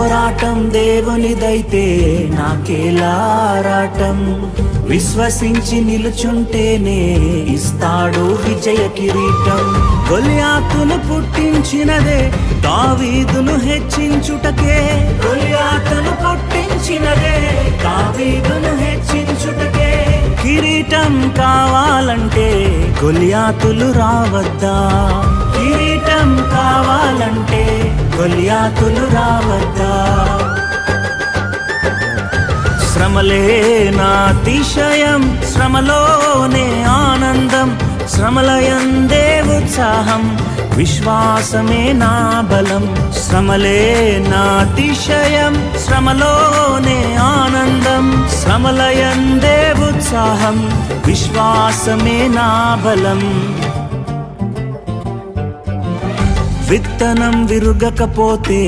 పోరాటం దేవునిదైతే నాకేలారాటం. విశ్వసించి నిలుచుంటేనే ఇస్తాడు విజయ కిరీటం. గొలియాతును పుట్టించినదే దావీదును హెచ్చించుటకే. గొలియాతును పుట్టించినదే దావీదును హెచ్చించుటకే. కిరీటం కావాలంటే గొలియాతులు రావద్దా? కిరీటం కావాలంటే గొలియాతులు రావద్దా? శ్రమలే నాతిశయం, శ్రమలోనే ఆనందం. శ్రమలయందే ఉత్సాహం, విశ్వాసమే నా బలం. శ్రమలే నాతిశయం, శ్రమలోనే ఆనందం. శ్రమలయందే ఉత్సాహం, విశ్వాసమే నా బలం. విత్తనం విరుగకపోతే